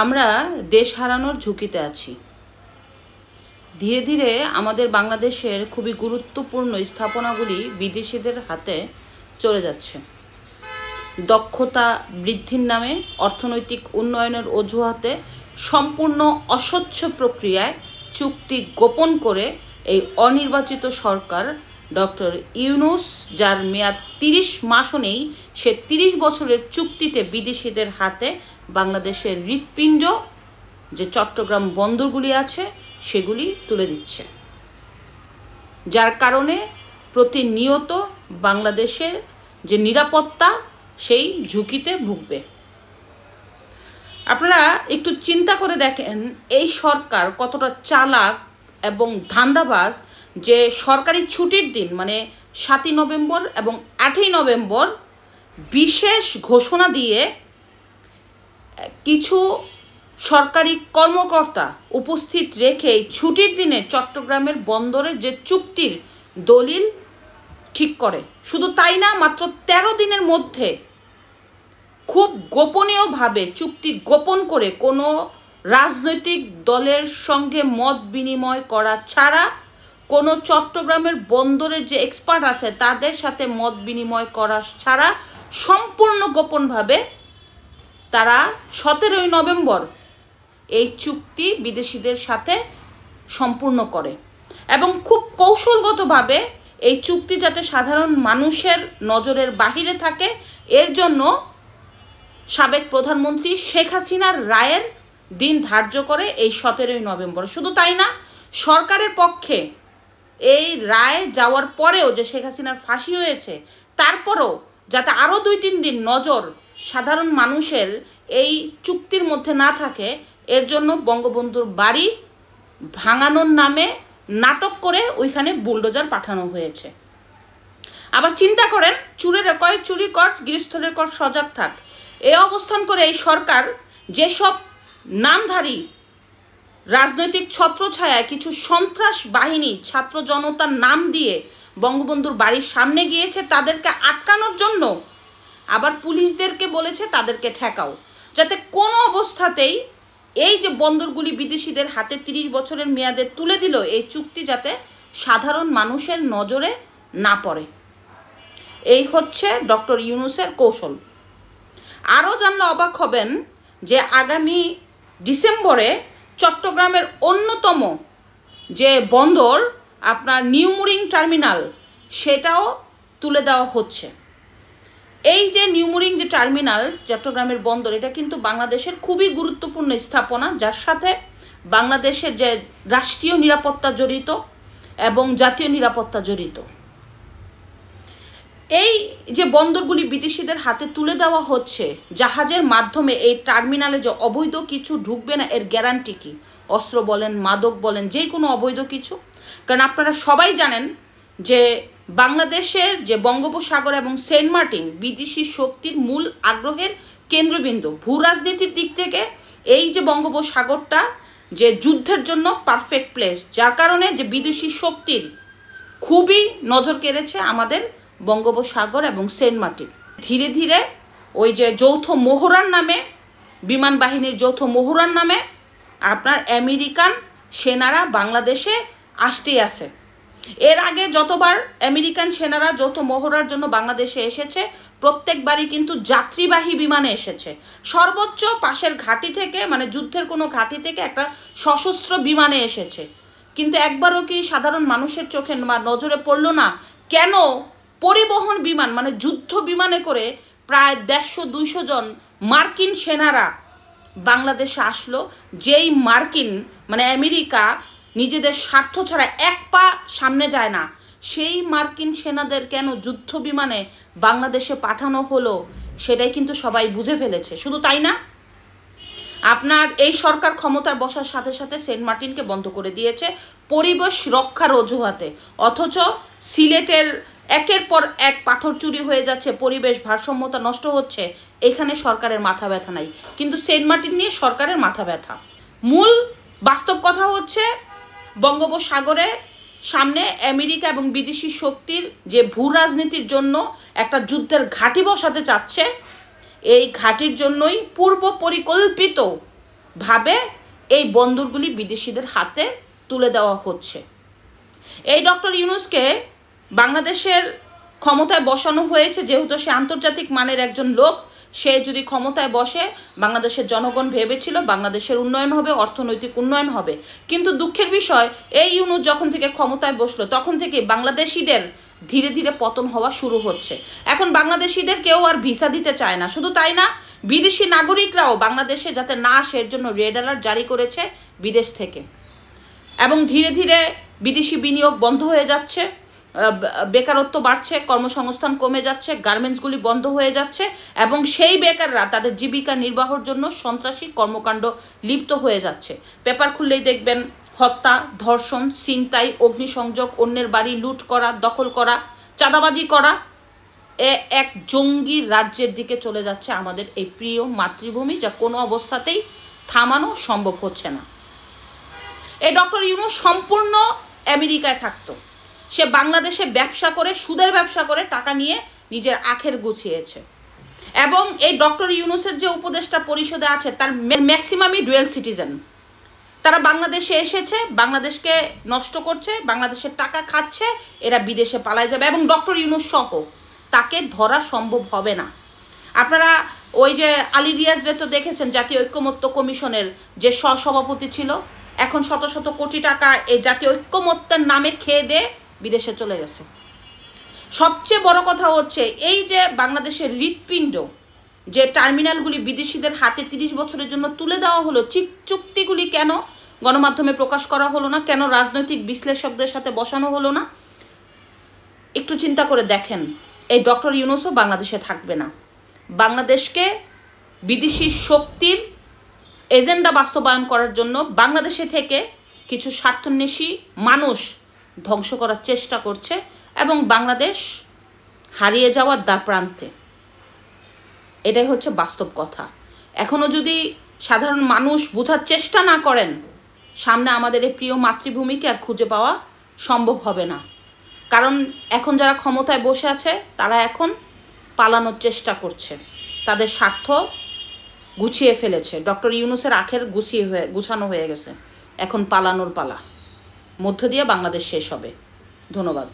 আমরা দেশ হারানোর ঝুঁকিতে আছি। ধীরে ধীরে আমাদের বাংলাদেশের খুবই গুরুত্বপূর্ণ স্থাপনাগুলি বিদেশিদের হাতে চলে যাচ্ছে। দক্ষতা বৃদ্ধির নামে অর্থনৈতিক উন্নয়নের অজুহাতে সম্পূর্ণ অস্বচ্ছ প্রক্রিয়ায় চুক্তি গোপন করে এই অনির্বাচিত সরকার ডক্টর ইউনূস, যার মেয়াদ 30 মাসও নেই, সে 30 বছরের চুক্তিতে বিদেশিদের হাতে বাংলাদেশের হৃৎপিণ্ড যে চট্টগ্রাম বন্দরগুলি আছে সেগুলি তুলে দিচ্ছে, যার কারণে প্রতিনিয়ত বাংলাদেশের যে নিরাপত্তা সেই ঝুঁকিতে ভুগবে। আপনারা একটু চিন্তা করে দেখেন এই সরকার কতটা চালাক এবং ধান্দাবাজ, যে সরকারি ছুটির দিন মানে 7ই নভেম্বর এবং 8ই নভেম্বর বিশেষ ঘোষণা দিয়ে কিছু সরকারি কর্মকর্তা উপস্থিত রেখে ছুটির দিনে চট্টগ্রামের বন্দরের যে চুক্তির দলিল ঠিক করে। শুধু তাই না, মাত্র 13 দিনের মধ্যে খুব গোপনীয়ভাবে চুক্তি গোপন করে কোনো রাজনৈতিক দলের সঙ্গে মত বিনিময় করা ছাড়া, কোনো চট্টগ্রামের বন্দরের যে এক্সপার্ট আছে তাদের সাথে মত বিনিময় করা ছাড়া সম্পূর্ণ গোপনভাবে তারা 17ই নভেম্বর এই চুক্তি বিদেশিদের সাথে সম্পূর্ণ করে এবং খুব কৌশলগতভাবে এই চুক্তি যাতে সাধারণ মানুষের নজরের বাহিরে থাকে, এর জন্য সাবেক প্রধানমন্ত্রী শেখ হাসিনার রায়ের দিন ধার্য করে এই 17ই নভেম্বর। শুধু তাই না, সরকারের পক্ষে এই রায় যাওয়ার পরেও যে শেখ হাসিনার ফাঁসি হয়েছে, তারপরও যাতে আরও 2-3 দিন নজর সাধারণ মানুষের এই চুক্তির মধ্যে না থাকে, এর জন্য বঙ্গবন্ধুর বাড়ি ভাঙানোর নামে নাটক করে ওইখানে বুলডোজার পাঠানো হয়েছে। আবার চিন্তা করেন, চুরের কয় চুরি কর, গৃহস্থলের কর সজাগ থাক। এই অবস্থান করে এই সরকার যেসব নামধারী রাজনৈতিক ছত্রছায়ায় কিছু সন্ত্রাস বাহিনী ছাত্র জনতার নাম দিয়ে বঙ্গবন্ধুর বাড়ির সামনে গিয়েছে তাদেরকে আটকানোর জন্য, আবার পুলিশদেরকে বলেছে তাদেরকে ঠেকাও, যাতে কোনো অবস্থাতেই এই যে বন্দরগুলি বিদেশিদের হাতে 30 বছরের মেয়াদে তুলে দিল, এই চুক্তি যাতে সাধারণ মানুষের নজরে না পড়ে। এই হচ্ছে ডক্টর ইউনূসের কৌশল। আরও জানলে অবাক হবেন যে আগামী ডিসেম্বরে চট্টগ্রামের অন্যতম যে বন্দর আপনার নিউ মুরিং টার্মিনাল, সেটাও তুলে দেওয়া হচ্ছে। এই যে নিউ মুরিং যে টার্মিনাল চট্টগ্রামের বন্দর, এটা কিন্তু বাংলাদেশের খুবই গুরুত্বপূর্ণ স্থাপনা, যার সাথে বাংলাদেশের যে রাষ্ট্রীয় নিরাপত্তা জড়িত এবং জাতীয় নিরাপত্তা জড়িত। এই যে বন্দরগুলি বিদেশিদের হাতে তুলে দেওয়া হচ্ছে জাহাজের মাধ্যমে, এই টার্মিনালে যে অবৈধ কিছু ঢুকবে না এর গ্যারান্টি কি? অস্ত্র বলেন, মাদক বলেন, যে কোনো অবৈধ কিছু। কারণ আপনারা সবাই জানেন যে বাংলাদেশের যে বঙ্গোপসাগর এবং সেন্ট মার্টিন বিদেশি শক্তির মূল আগ্রহের কেন্দ্রবিন্দু। ভূ রাজনীতির দিক থেকে এই যে বঙ্গোপসাগরটা যে যুদ্ধের জন্য পারফেক্ট প্লেস, যার কারণে যে বিদেশি শক্তির খুবই নজর কেড়েছে আমাদের বঙ্গোপসাগর এবং সেন্ট মার্টিন। ধীরে ধীরে ওই যে যৌথ মহড়ার নামে, বিমান বাহিনীর যৌথ মহড়ার নামে আপনার আমেরিকান সেনারা বাংলাদেশে আসতেই আছে। এর আগে যতবার আমেরিকান সেনারা যৌথ মহড়ার জন্য বাংলাদেশে এসেছে, প্রত্যেকবারই কিন্তু যাত্রীবাহী বিমানে এসেছে। সর্বোচ্চ পাশের ঘাঁটি থেকে, মানে যুদ্ধের কোনো ঘাঁটি থেকে একটা সশস্ত্র বিমানে এসেছে, কিন্তু একবারও কি সাধারণ মানুষের চোখে নজরে পড়ল না কেন পরিবহন বিমান মানে যুদ্ধ বিমানে করে প্রায় 150-200 জন মার্কিন সেনারা বাংলাদেশে আসলো? যেই মার্কিন মানে আমেরিকা নিজেদের স্বার্থ ছাড়া এক পা সামনে যায় না, সেই মার্কিন সেনাদের কেন যুদ্ধ বিমানে বাংলাদেশে পাঠানো হলো সেটাই কিন্তু সবাই বুঝে ফেলেছে। শুধু তাই না, আপনার এই সরকার ক্ষমতার বসার সাথে সাথে সেন্ট মার্টিনকে বন্ধ করে দিয়েছে পরিবেশ রক্ষার অজুহাতে, অথচ সিলেটের একের পর এক পাথর চুরি হয়ে যাচ্ছে, পরিবেশ ভারসাম্যতা নষ্ট হচ্ছে, এখানে সরকারের মাথা ব্যথা নাই, কিন্তু সেন্ট মার্টিন নিয়ে সরকারের মাথা ব্যথা। মূল বাস্তব কথা হচ্ছে বঙ্গোপসাগরে সামনে আমেরিকা এবং বিদেশি শক্তির যে ভূ রাজনীতির জন্য একটা যুদ্ধের ঘাঁটি বসাতে চাচ্ছে, এই ঘাঁটির জন্যই পূর্ব পরিকল্পিত ভাবে এই বন্দরগুলি বিদেশিদের হাতে তুলে দেওয়া হচ্ছে। এই ডক্টর ইউনূসকে বাংলাদেশের ক্ষমতায় বসানো হয়েছে যেহেতু সে আন্তর্জাতিক মানের একজন লোক। সে যদি ক্ষমতায় বসে, বাংলাদেশের জনগণ ভেবেছিল বাংলাদেশের উন্নয়ন হবে, অর্থনৈতিক উন্নয়ন হবে। কিন্তু দুঃখের বিষয়, এই ইউনূস যখন থেকে ক্ষমতায় বসলো তখন থেকে বাংলাদেশিদের ধীরে ধীরে পতন হওয়া শুরু হচ্ছে। এখন বাংলাদেশিদের কেউ আর ভিসা দিতে চায় না। শুধু তাই না, বিদেশি নাগরিকরাও বাংলাদেশে যাতে না আসে এর জন্য রেড অ্যালার্ট জারি করেছে বিদেশ থেকে। এবং ধীরে ধীরে বিদেশি বিনিয়োগ বন্ধ হয়ে যাচ্ছে, বেকারত্ব বাড়ছে, কর্মসংস্থান কমে যাচ্ছে, গার্মেন্টসগুলি বন্ধ হয়ে যাচ্ছে এবং সেই বেকাররা তাদের জীবিকা নির্বাহের জন্য সন্ত্রাসী কর্মকাণ্ড লিপ্ত হয়ে যাচ্ছে। পেপার খুললেই দেখবেন হত্যা, ধর্ষণ, ছিনতাই, অগ্নিসংযোগ, অন্যের বাড়ি লুট করা, দখল করা, চাঁদাবাজি করা, এক জঙ্গি রাজ্যের দিকে চলে যাচ্ছে আমাদের এই প্রিয় মাতৃভূমি, যা কোনো অবস্থাতেই থামানো সম্ভব হচ্ছে না। এই ডক্টর ইউনূস সম্পূর্ণ আমেরিকায় থাকতো। সে বাংলাদেশে ব্যবসা করে, সুদের ব্যবসা করে টাকা নিয়ে নিজের আখের গুছিয়েছে। এবং এই ডক্টর ইউনূসের যে উপদেষ্টা পরিষদে আছে তার ম্যাক্সিমামই ডুয়েল সিটিজেন। তারা বাংলাদেশে এসেছে, বাংলাদেশকে নষ্ট করছে, বাংলাদেশের টাকা খাচ্ছে, এরা বিদেশে পালায় যাবে এবং ডক্টর ইউনূস সহ তাকে ধরা সম্ভব হবে না। আপনারা ওই যে আলী রিয়াজরে তো দেখেছেন, জাতীয় ঐক্যমত্য কমিশনের যে সহসভাপতি ছিল, এখন শত শত কোটি টাকা এই জাতীয় ঐক্যমত্যের নামে খেয়ে দিয়ে বিদেশে চলে গেছে। সবচেয়ে বড় কথা হচ্ছে এই যে বাংলাদেশের হৃৎপিণ্ড, যে টার্মিনালগুলি বিদেশিদের হাতে 30 বছরের জন্য তুলে দেওয়া হলো, চুক্তিগুলি কেন গণমাধ্যমে প্রকাশ করা হলো না? কেন রাজনৈতিক বিশ্লেষকদের সাথে বসানো হলো না? একটু চিন্তা করে দেখেন, এই ডক্টর ইউনূসও বাংলাদেশে থাকবে না। বাংলাদেশকে বিদেশি শক্তির এজেন্ডা বাস্তবায়ন করার জন্য বাংলাদেশে থেকে কিছু স্বার্থান্বেষী মানুষ ধ্বংস করার চেষ্টা করছে এবং বাংলাদেশ হারিয়ে যাওয়ার দ্বারপ্রান্তে। এটাই হচ্ছে বাস্তব কথা। এখনও যদি সাধারণ মানুষ বোঝার চেষ্টা না করেন, সামনে আমাদের এই প্রিয় মাতৃভূমিকে আর খুঁজে পাওয়া সম্ভব হবে না। কারণ এখন যারা ক্ষমতায় বসে আছে তারা এখন পালানোর চেষ্টা করছে, তাদের স্বার্থ গুছিয়ে ফেলেছে। ডক্টর ইউনূসের আখের গুছানো হয়ে গেছে, এখন পালানোর পালা। মধ্য দিয়ে বাংলাদেশ শেষ হবে। ধন্যবাদ।